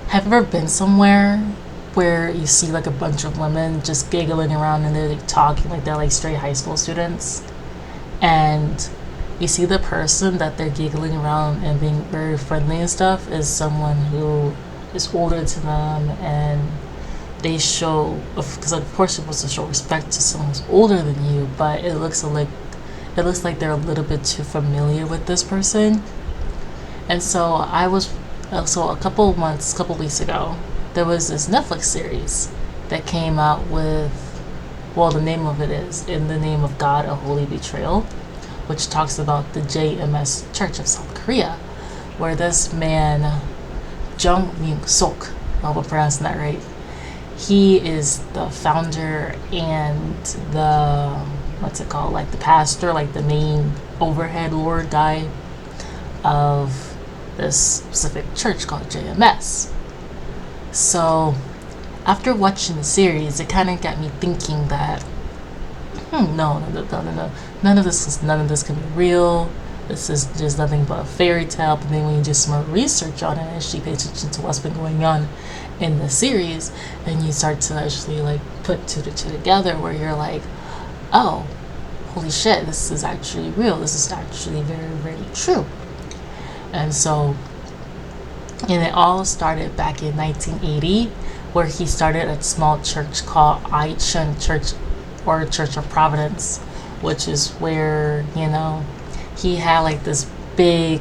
Have you ever been somewhere where you see like a bunch of women just giggling around and they're like talking like they're like straight high school students? And you see the person that they're giggling around and being very friendly and stuff is someone who is older to them, and they show, because of course you're supposed to show respect to someone who's older than you, but it looks like they're a little bit too familiar with this person. And so so a couple weeks ago, there was this Netflix series that came out with, well, the name of it is In the Name of God, A Holy Betrayal, which talks about the JMS Church of South Korea, where this man, Jung Myung Sok, I hope I'm pronouncing that right, he is the founder and the, what's it called, like the pastor, like the main overhead lord guy of this specific church called JMS. So after watching the series, it kind of got me thinking that, no, no, no, no, no, no, none of this can be real. This is just nothing but a fairy tale. But then when you do some more research on it and actually pay attention to what's been going on in the series, and you start to actually like put two to two together, where you're like, oh, holy shit, this is actually real. This is actually very, very true. And so, and it all started back in 1980, where he started a small church called Aichun Church, or Church of Providence, which is where, he had like this big,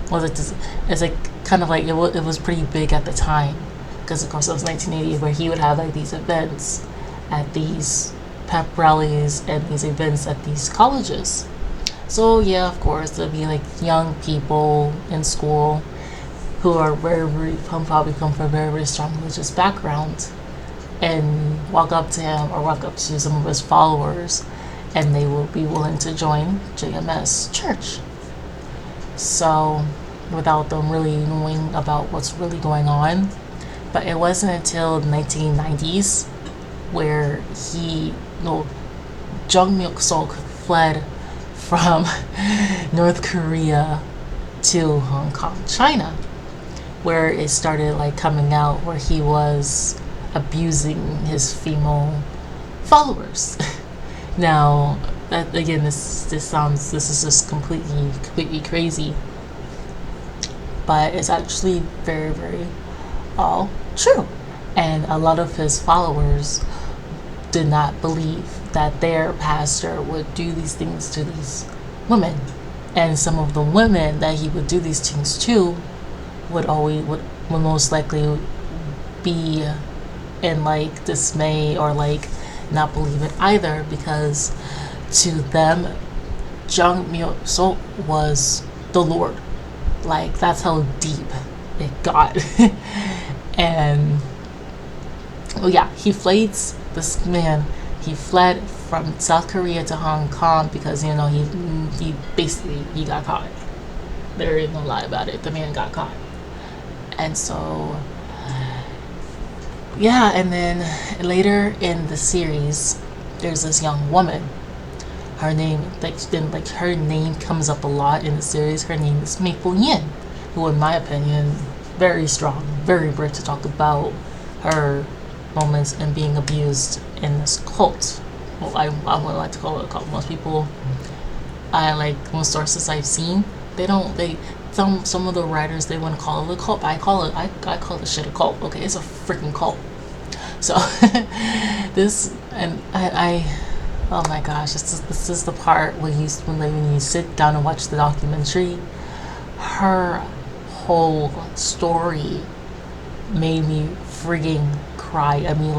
was it this, it's like kind of like it was pretty big at the time, because of course it was 1980, where he would have like these events at these pep rallies and these events at these colleges. So yeah, of course there'll be like young people in school who are probably come from a very, very strong religious background, and walk up to him or walk up to some of his followers, and they will be willing to join JMS Church. So, without them really knowing about what's really going on. But it wasn't until the 1990s where Jung Myuk Sok fled from North Korea to Hong Kong, China, where it started like coming out where he was abusing his female followers. Now, that again, this is just completely crazy, but it's actually very, very all true. And a lot of his followers did not believe that their pastor would do these things to these women, and some of the women that he would do these things to would most likely be in like dismay or like not believe it either, because to them Jung Myo So was the Lord. Like, that's how deep it got. And well, yeah, this man, he fled from South Korea to Hong Kong because he basically he got caught. There is no lie about it. The man got caught. And so yeah, and then later in the series, there's this young woman. Her name, her name comes up a lot in the series. Her name is Maple Yin, who, in my opinion, very strong, very brave to talk about her moments and being abused in this cult. Well, I would like to call it a cult. Most people, most sources I've seen, some of the writers, they want to call it a cult, but I call this shit a cult. Okay, it's a freaking cult. So this, and I oh my gosh, this is the part when you sit down and watch the documentary. Her whole story made me freaking cry. I mean,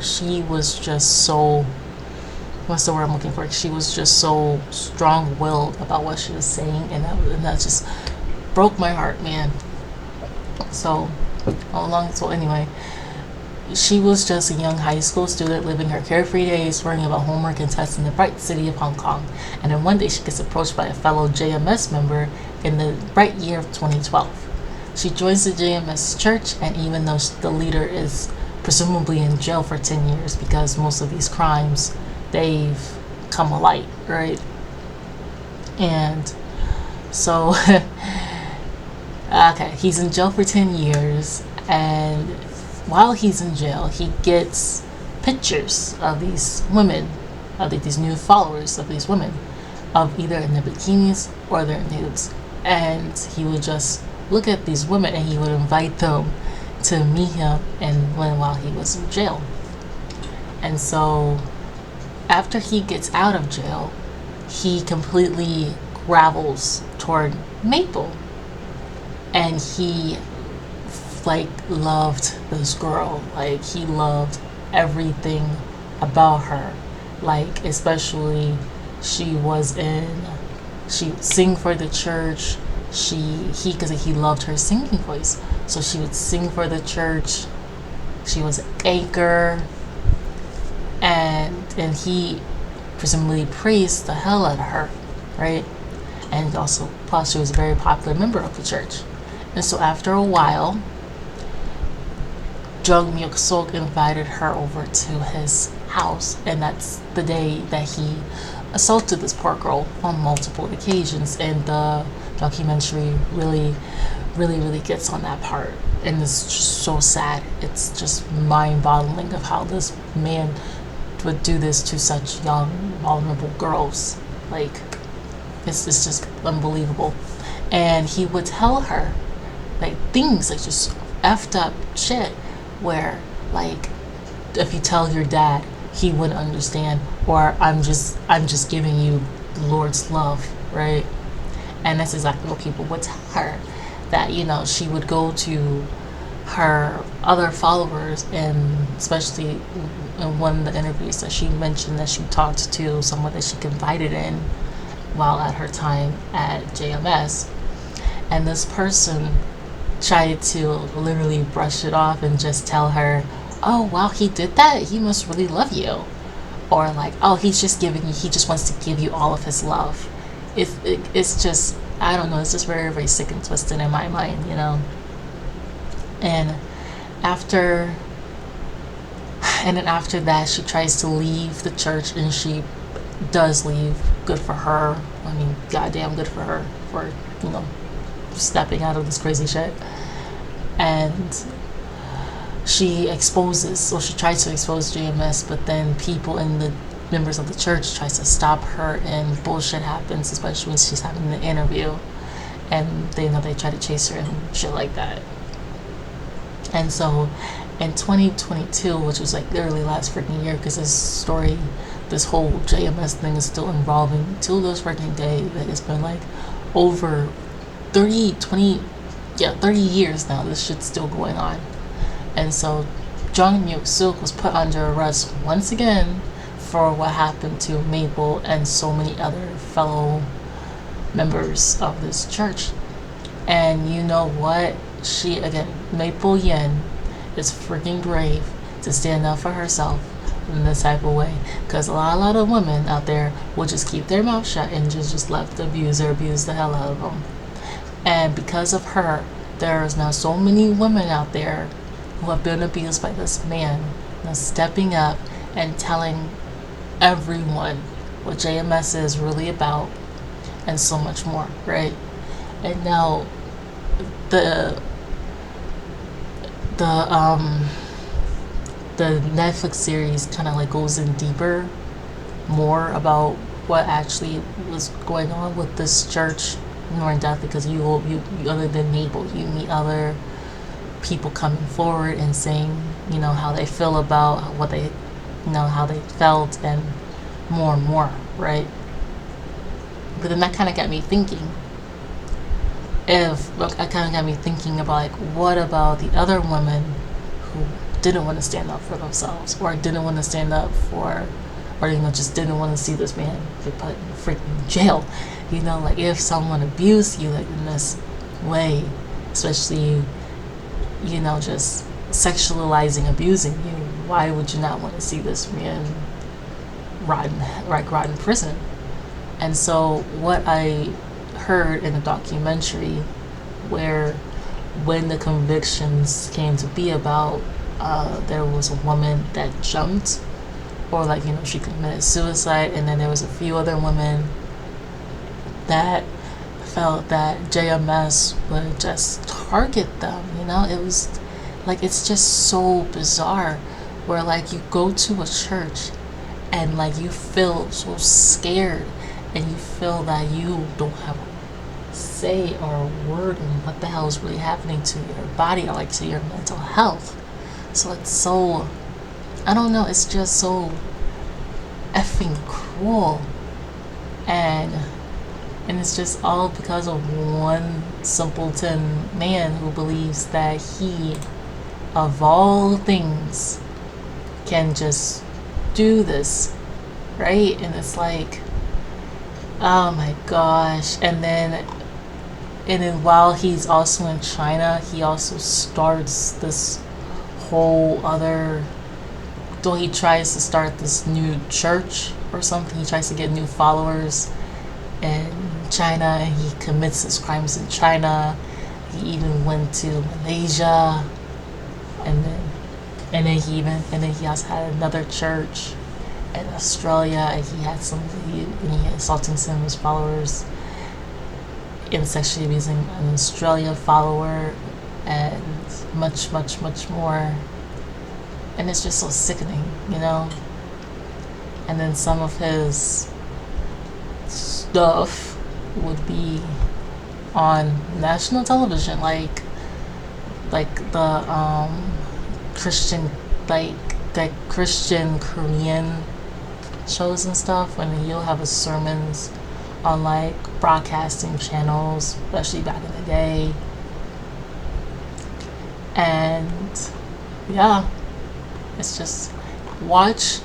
she was just so, what's the word I'm looking for? She was just so strong-willed about what she was saying, and that just broke my heart, man. So anyway, she was just a young high school student living her carefree days, worrying about homework and tests in the bright city of Hong Kong. And then one day she gets approached by a fellow JMS member in the bright year of 2012. She joins the JMS church, and even though the leader is presumably in jail for 10 years because most of these crimes, they've come alight, right? And so, okay, he's in jail for 10 years, And while he's in jail, he gets pictures of these women, of these new followers of these women, of either in their bikinis or their nudes. And he would just look at these women and he would invite them to meet him and while he was in jail. And so after he gets out of jail, he completely gravels toward Maple. And he like loved this girl. Like he loved everything about her. Like especially she would sing for the church. Because he loved her singing voice. So she would sing for the church. She was an anchor. And he presumably praised the hell out of her, right? And also, plus she was a very popular member of the church. And so after a while, Jung Myuk Sok invited her over to his house, and that's the day that he assaulted this poor girl on multiple occasions. And the documentary really gets on that part, and it's just so sad. It's just mind-boggling of how this man would do this to such young, vulnerable girls. Like, it's just unbelievable. And he would tell her like things like just effed up shit where like if you tell your dad he wouldn't understand, or I'm just giving you the Lord's love, right? And that's exactly what people would tell her, that she would go to her other followers, and especially in one of the interviews that she mentioned that she talked to someone that she confided in while at her time at JMS, and this person tried to literally brush it off and just tell her, oh wow, he did that, he must really love you, or like, oh, he just wants to give you all of his love. It's just, I don't know, it's just very, very sick and twisted in my mind, and then after that she tries to leave the church, and she does leave. Good for her. I mean, goddamn good for her for stepping out of this crazy shit. And she tries to expose JMS, but then people in the members of the church tries to stop her, and bullshit happens, especially when she's having the interview, and they try to chase her and shit like that. And so in 2022, which was like literally last freaking year, because this whole JMS thing is still involving till this freaking day, that it's been like over 30 years now, this shit's still going on. And so Jung Myuk Sok was put under arrest once again for what happened to Maple and so many other fellow members of this church. And you know what? Maple Yin is freaking brave to stand up for herself in this type of way, because a lot of women out there will just keep their mouth shut and just let the abuser abuse the hell out of them. And because of her, there is now so many women out there who have been abused by this man, now stepping up and telling everyone what JMS is really about, and so much more, right? And now the Netflix series kind of like goes in deeper, more about what actually was going on with this church more in depth, because you other than Maple, you meet other people coming forward and saying how they feel about what they how they felt, and more, right? But then that kind of got me thinking. About like, what about the other women who didn't want to stand up for themselves, or didn't want to stand up for, or just didn't want to see this man get put in freaking jail. Like if someone abused you like in this way, especially just sexualizing, abusing you, why would you not want to see this man rot in prison? And so what I heard in the documentary, where when the convictions came to be about, there was a woman that jumped, or she committed suicide, and then there was a few other women that felt that JMS would just target them. Like, it's just so bizarre where, like, you go to a church and, like, you feel so scared and you feel that you don't have a say or a word in what the hell is really happening to your body or, like, to your mental health. So it's so, I don't know, it's just so effing cruel. And it's just all because of one simpleton man who believes that he, of all things, can just do this, right? And it's like, oh my gosh. And then while he's also in China, he also starts this whole other, though he tries to start this new church or something. He tries to get new followers in China, and he commits his crimes in China. He even went to Malaysia, and then he also had another church in Australia, and he had assaulting some of his followers and sexually abusing an Australia follower, and much, much, much more. And it's just so sickening, you know. And then some of his stuff would be on national television, like the Christian, like the Christian Korean shows and stuff, when you'll have his sermons on like broadcasting channels, especially back in the day. And yeah, it's just watch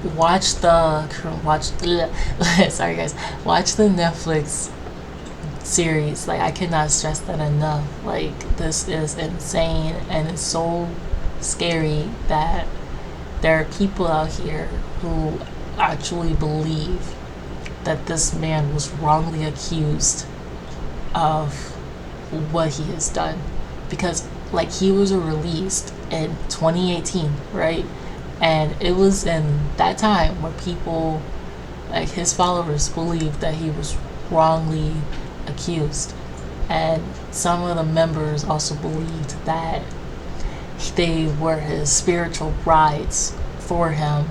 watch sorry guys, watch the Netflix series. Like, I cannot stress that enough. Like, this is insane, and it's so scary that there are people out here who actually believe that this man was wrongly accused of what he has done. Because, like, he was released in 2018, right? And it was in that time where people, like his followers, believed that he was wrongly accused. And some of the members also believed that they were his spiritual brides for him.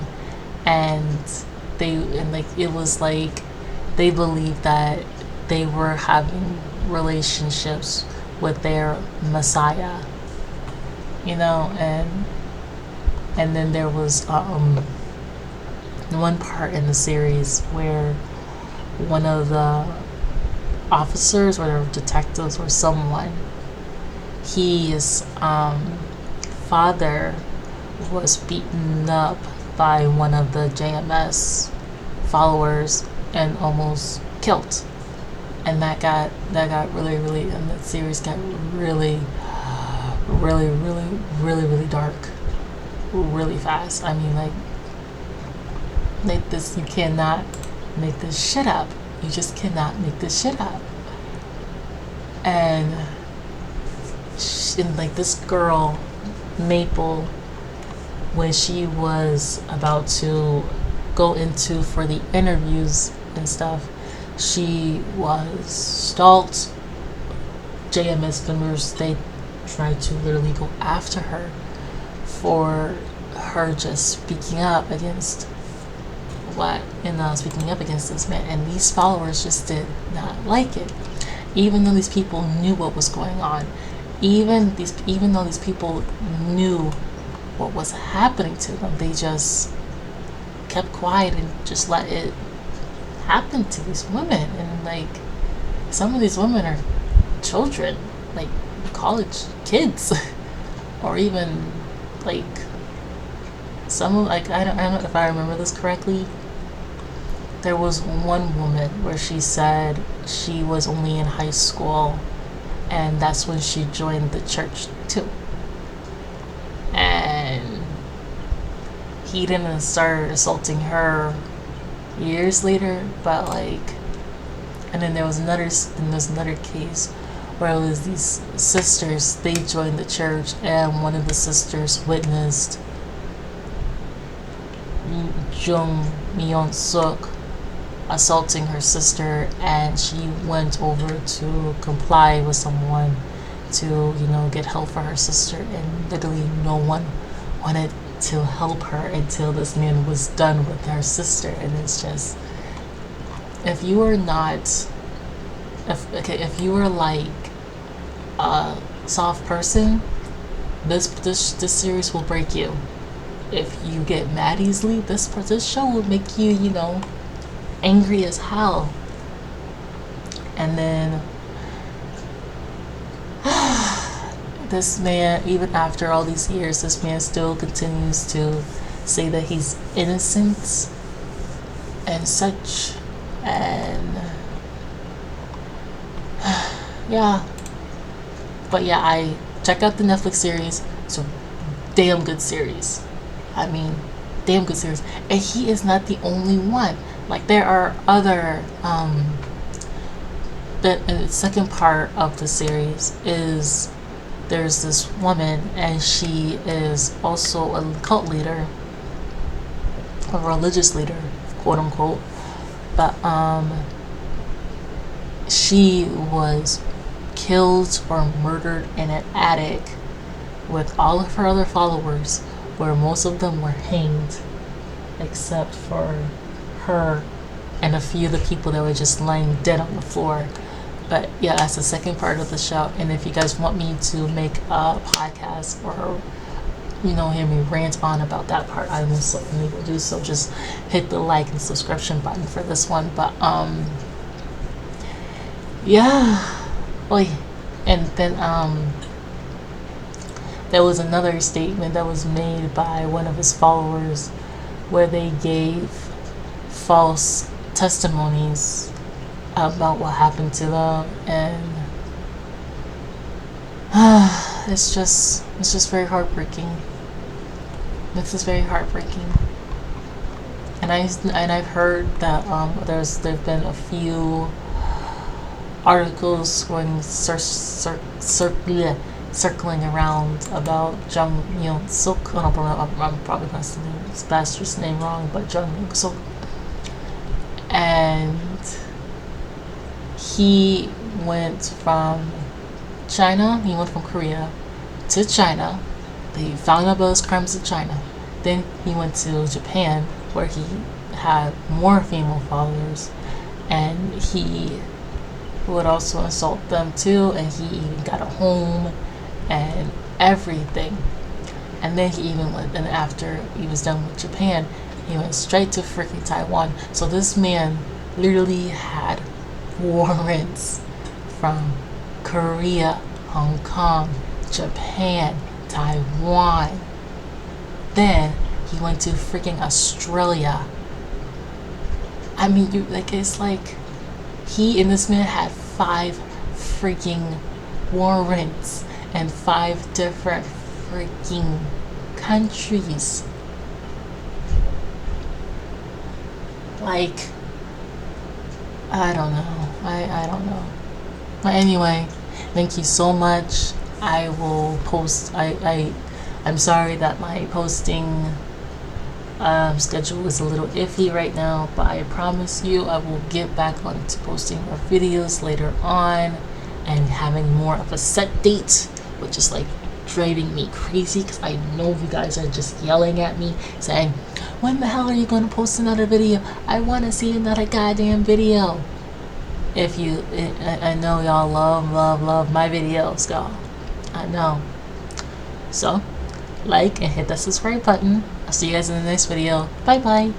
And it was like they believed that they were having relationships with their Messiah, you know. And then there was one part in the series where one of the officers or detectives or someone, his father was beaten up by one of the JMS followers and almost killed. And that got really, really, and the series got really, really, really, really, really dark really fast. I mean, like this, you cannot make this shit up. You just cannot make this shit up. And like this girl, Maple, when she was about to go into for the interviews and stuff, she was stalked. JMS members, they tried to literally go after her for her just speaking up against this man, and these followers just did not like it, even though these people knew what was going on, even though these people knew what was happening to them. They just kept quiet and just let it happen to these women. And like, some of these women are children, like college kids, or even like some, like, I don't know if I remember this correctly. There was one woman where she said she was only in high school, and that's when she joined the church too. And he didn't start assaulting her years later, but like, and then there was another case where it was these sisters. They joined the church, and one of the sisters witnessed Jung Myeon Suk assaulting her sister, and she went over to comply with someone to, you know, get help for her sister, and literally no one wanted to help her until this man was done with her sister. And it's just, if you are not, if you are like a soft person, this series will break you. If you get mad easily, this show will make you, you know, angry as hell. And then this man, even after all these years, this man still continues to say that he's innocent and such. And yeah, but yeah, I check out the Netflix series. It's a damn good series. I mean, damn good series. And he is not the only one. Like, there are other the second part of the series is, there's this woman, and she is also a cult leader, a religious leader, quote unquote. But she was killed or murdered in an attic with all of her other followers, where most of them were hanged except for her and a few of the people that were just laying dead on the floor. But yeah, that's the second part of the show. And if you guys want me to make a podcast or, you know, hear me rant on about that part, I most certainly will do so. Just hit the like and subscription button for this one. But yeah. Oh, and then there was another statement that was made by one of his followers where they gave false testimonies about what happened to them, and it's just very heartbreaking. This is very heartbreaking. And I've heard that there've been a few articles going circling around about Jung Myung Suk. I'm probably pronouncing his bastard's name wrong, but Jung Myung Suk. And he went from China, he went from Korea to China. They found out about his crimes in China. Then he went to Japan, where he had more female followers, and he would also insult them too, and he even got a home and everything. And then he even went, and after he was done with Japan, he went straight to freaking Taiwan. So this man literally had warrants from Korea, Hong Kong, Japan, Taiwan. Then he went to freaking Australia. I mean, it's like this man had 5 freaking warrants and 5 different freaking countries. Like, I don't know. I don't know. But anyway, thank you so much. I will post. I'm sorry that my posting schedule is a little iffy right now, but I promise you I will get back on to posting more videos later on and having more of a set date, which is like driving me crazy because I know you guys are just yelling at me saying, when the hell are you going to post another video? I want to see another goddamn video. I know y'all love my videos, y'all. I know. So, like and hit that subscribe button. I'll see you guys in the next video. Bye bye.